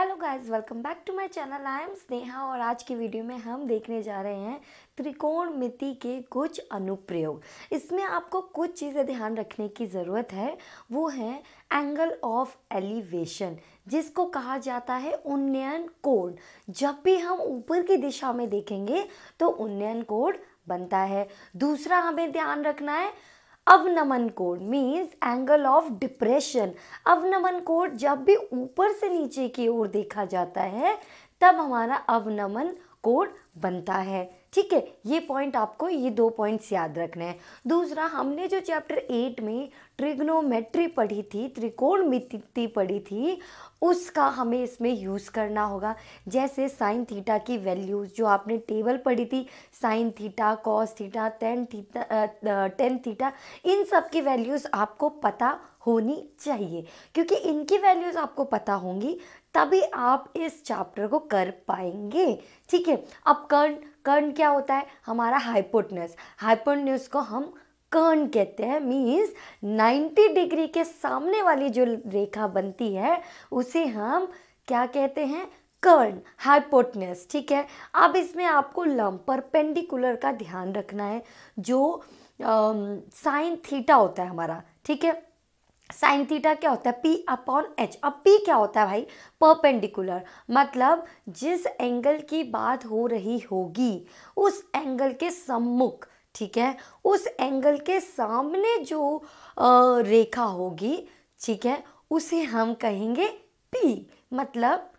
Hello guys, welcome back to my channel. I am Sneha और आज की वीडियो में हम देखने जा रहे हैं त्रिकोणमिति के कुछ अनुप्रयोग। इसमें आपको कुछ चीज़ें ध्यान रखने की ज़रूरत है। वो है एंगल ऑफ एलिवेशन, जिसको कहा जाता है उन्नयन कोण। जब भी हम ऊपर की दिशा में देखेंगे तो उन्नयन कोण बनता है। दूसरा हमें ध्यान रखना है अवनमन कोण, मीन्स एंगल ऑफ डिप्रेशन। अवनमन कोण जब भी ऊपर से नीचे की ओर देखा जाता है तब हमारा अवनमन कोण बनता है। ठीक है, ये पॉइंट आपको, ये 2 पॉइंट्स याद रखने हैं। दूसरा, हमने जो चैप्टर 8 में ट्रिग्नोमेट्री पढ़ी थी, त्रिकोणमिति पढ़ी थी, उसका हमें इसमें यूज़ करना होगा। जैसे साइन थीटा की वैल्यूज़ जो आपने टेबल पढ़ी थी, sine theta, cos theta, tan theta, इन सब की वैल्यूज़ आपको पता होनी चाहिए, क्योंकि इनकी वैल्यूज़ आपको पता होंगी तभी आप इस चैप्टर को कर पाएंगे। ठीक है, अब कर्ण क्या होता है? हमारा हाइपोटेनस। हाइपोटेनस को हम कर्ण कहते हैं, मीन्स 90 डिग्री के सामने वाली जो रेखा बनती है उसे हम क्या कहते हैं? कर्ण, हाइपोटेनस। ठीक है, अब इसमें आपको लंब, परपेंडिकुलर का ध्यान रखना है। जो साइन थीटा होता है हमारा, ठीक है, साइन थीटा क्या होता है? P/H। अब P क्या होता है भाई? परपेंडिकुलर, मतलब जिस एंगल की बात हो रही होगी उस एंगल के सम्मुख, ठीक है, उस एंगल के सामने जो रेखा होगी, ठीक है, उसे हम कहेंगे P, मतलब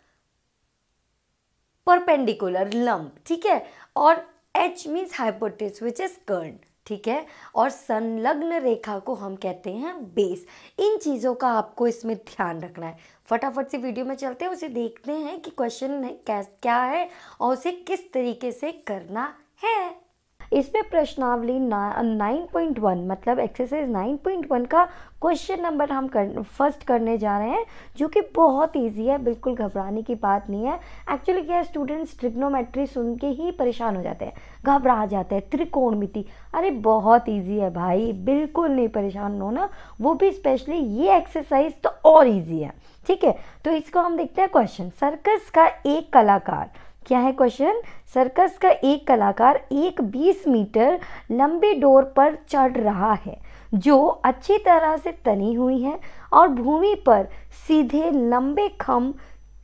परपेंडिकुलर, लंब। ठीक है, और H means hypotenuse which is कर्ण। ठीक है, और संलग्न रेखा को हम कहते हैं बेस। इन चीज़ों का आपको इसमें ध्यान रखना है। फटाफट से वीडियो में चलते हैं, उसे देखते हैं कि क्वेश्चन क्या है और उसे किस तरीके से करना है। इसमें प्रश्नावली 9.1 मतलब एक्सरसाइज 9.1 का क्वेश्चन नंबर हम फर्स्ट करने जा रहे हैं, जो कि बहुत इजी है, बिल्कुल घबराने की बात नहीं है। एक्चुअली क्या है, स्टूडेंट्स ट्रिग्नोमेट्री सुन के ही परेशान हो जाते हैं, घबरा जाते हैं। त्रिकोणमिति, अरे बहुत इजी है भाई, बिल्कुल नहीं परेशान होना, वो भी स्पेशली ये एक्सरसाइज तो और ईजी है। ठीक है, तो इसको हम देखते हैं क्वेश्चन। सर्कस का एक कलाकार, क्या है क्वेश्चन? सर्कस का एक कलाकार एक 20 मीटर लंबी डोर पर चढ़ रहा है जो अच्छी तरह से तनी हुई है और भूमि पर सीधे लंबे खंभ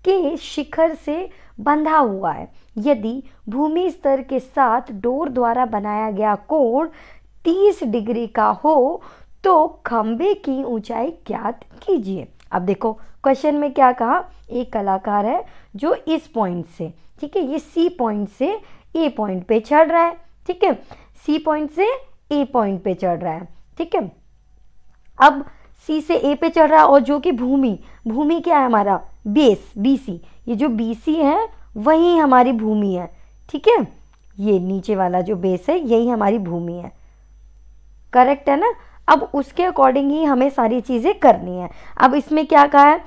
के शिखर से बंधा हुआ है। यदि भूमि स्तर के साथ डोर द्वारा बनाया गया कोण 30 डिग्री का हो तो खंभे की ऊंचाई ज्ञात कीजिए। अब देखो क्वेश्चन में क्या कहा, एक कलाकार है जो इस पॉइंट से, ठीक है, ये सी पॉइंट से ए पॉइंट पे चढ़ रहा है। ठीक है, सी पॉइंट से ए पॉइंट पे चढ़ रहा है। ठीक है, अब सी से ए पे चढ़ रहा है और जो कि भूमि क्या है हमारा? Base, BC. ये जो बीसी है वही हमारी भूमि है। ठीक है, ये नीचे वाला जो बेस है यही हमारी भूमि है। करेक्ट है ना? अब उसके अकॉर्डिंग ही हमें सारी चीज़ें करनी है। अब इसमें क्या कहा है?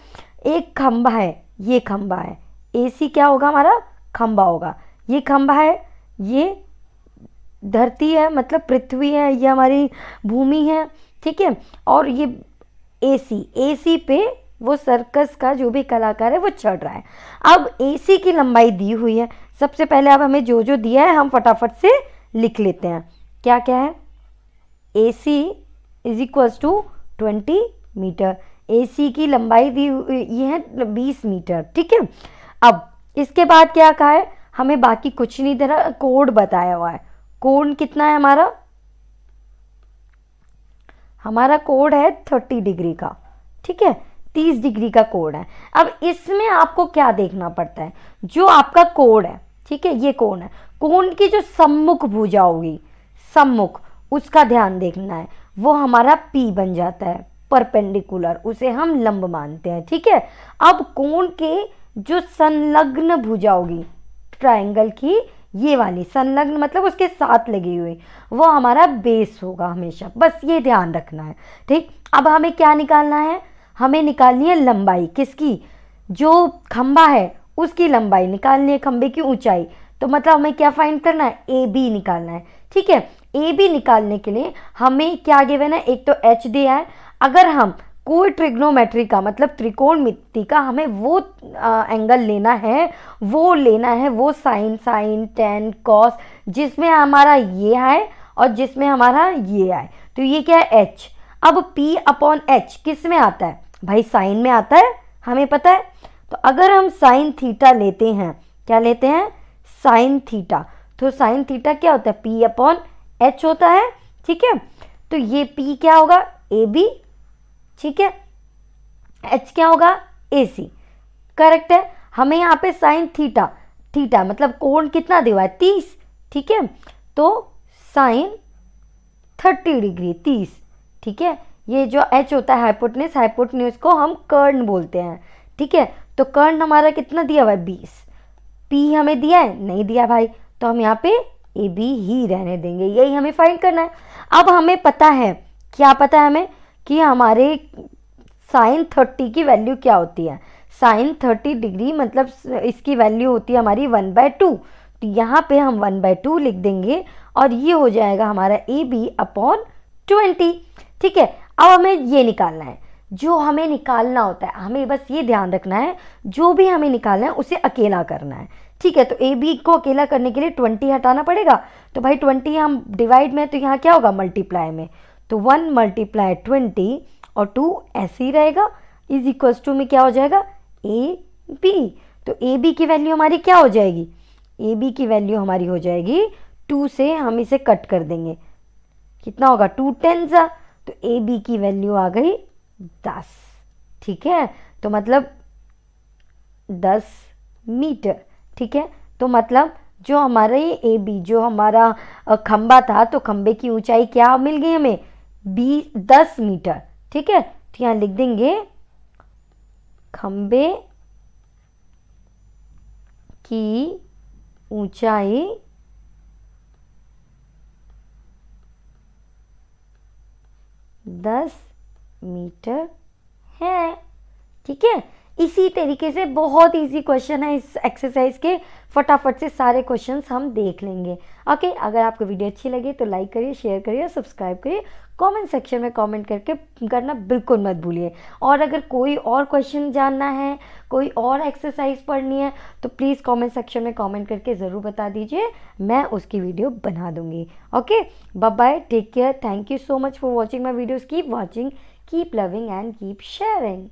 एक खंभा है, ये खंभा है, एसी क्या होगा हमारा? खंभा होगा। ये खंभा है, ये धरती है, मतलब पृथ्वी है, ये हमारी भूमि है। ठीक है, और ये एसी पे वो सर्कस का जो भी कलाकार है वो चढ़ रहा है। अब एसी की लंबाई दी हुई है। सबसे पहले अब हमें जो दिया है हम फटाफट से लिख लेते हैं। क्या क्या है? AC is equals to 20 metre. AC की लंबाई दी ये है 20 मीटर। ठीक है, अब इसके बाद क्या कहा है? हमें बाकी कुछ नहीं दे रहा, कोण बताया हुआ है। कोण कितना है हमारा? हमारा कोण है 30 डिग्री का। ठीक है, 30 डिग्री का कोण है। अब इसमें आपको क्या देखना पड़ता है? जो आपका कोण है, ठीक है, ये कोण है, कोण की जो सम्मुख भुजा होगी, सम्मुख, उसका ध्यान देखना है। वो हमारा P बन जाता है, परपेंडिकुलर, उसे हम लंब मानते हैं। ठीक है, अब कोण के जो संलग्न भुजा होगी ट्रायंगल की, ये वाली संलग्न मतलब उसके साथ लगी हुई, वो हमारा बेस होगा हमेशा। बस ये ध्यान रखना है। ठीक, अब हमें क्या निकालना है? हमें निकालनी है लंबाई। किसकी? जो खंभा है उसकी लंबाई निकालनी है, खंभे की ऊंचाई। तो मतलब हमें क्या फाइंड करना है? AB निकालना है। ठीक है, AB निकालने के लिए हमें क्या गिवन है? एक तो H दिया है। अगर हम कोई ट्रिग्नोमेट्री का मतलब त्रिकोणमिति का हमें वो एंगल लेना है, वो साइन टेन कॉस जिसमें हमारा ये आए और जिसमें हमारा ये आए। तो ये क्या है एच। अब P अपॉन एच किस में आता है भाई, साइन में आता है, हमें पता है। तो अगर हम साइन थीटा लेते हैं, क्या लेते हैं साइन थीटा, तो साइन थीटा क्या होता है P अपॉन एच होता है, ठीक है। तो ये P क्या होगा AB, ठीक है, H क्या होगा AC, करेक्ट है। हमें यहाँ पे साइन थीटा मतलब कोण कितना दिया है 30, ठीक है। तो साइन 30 डिग्री 30, ठीक है। ये जो H होता है हाइपोटेन्यूज को हम कर्ण बोलते हैं, ठीक है। तो कर्ण हमारा कितना दिया हुआ है 20, P हमें दिया है नहीं दिया भाई, तो हम यहाँ पे AB ही रहने देंगे, यही हमें फाइंड करना है। अब हमें पता है, क्या पता है हमें कि हमारे साइन 30 की वैल्यू क्या होती है। साइन 30 डिग्री मतलब इसकी वैल्यू होती है हमारी 1/2, तो यहाँ पे हम 1/2 लिख देंगे और ये हो जाएगा हमारा AB अपॉन 20, ठीक है। अब हमें ये निकालना है, जो हमें निकालना होता है, हमें बस ये ध्यान रखना है जो भी हमें निकालना है उसे अकेला करना है, ठीक है। तो AB को अकेला करने के लिए 20 हटाना पड़ेगा, तो भाई 20 हम डिवाइड में, तो यहाँ क्या होगा मल्टीप्लाई में, तो 1 × 20 और 2 ऐसे ही रहेगा, इज इक्वल्स टू में क्या हो जाएगा AB। तो AB की वैल्यू हमारी क्या हो जाएगी, AB की वैल्यू हमारी हो जाएगी 2 से हम इसे कट कर देंगे, कितना होगा 2 10, तो AB की वैल्यू आ गई 10, ठीक है। तो मतलब 10 मीटर, ठीक है। तो मतलब जो हमारा ये AB जो हमारा खंबा था, तो खंबे की ऊंचाई क्या मिल गई हमें 10 मीटर, ठीक है। तो यहाँ लिख देंगे खंबे की ऊंचाई 10 मीटर है, ठीक है। इसी तरीके से बहुत इजी क्वेश्चन है इस एक्सरसाइज के, फटाफट से सारे क्वेश्चंस हम देख लेंगे। ओके, अगर आपको वीडियो अच्छी लगी तो लाइक करिए, शेयर करिए, सब्सक्राइब करिए, कमेंट सेक्शन में कमेंट करके करना बिल्कुल मत भूलिए। और अगर कोई और क्वेश्चन जानना है, कोई और एक्सरसाइज पढ़नी है, तो प्लीज़ कमेंट सेक्शन में कमेंट करके ज़रूर बता दीजिए, मैं उसकी वीडियो बना दूंगी। Okay, bye bye, take care, thank you so much for watching my videos, keep watching, keep loving and keep sharing.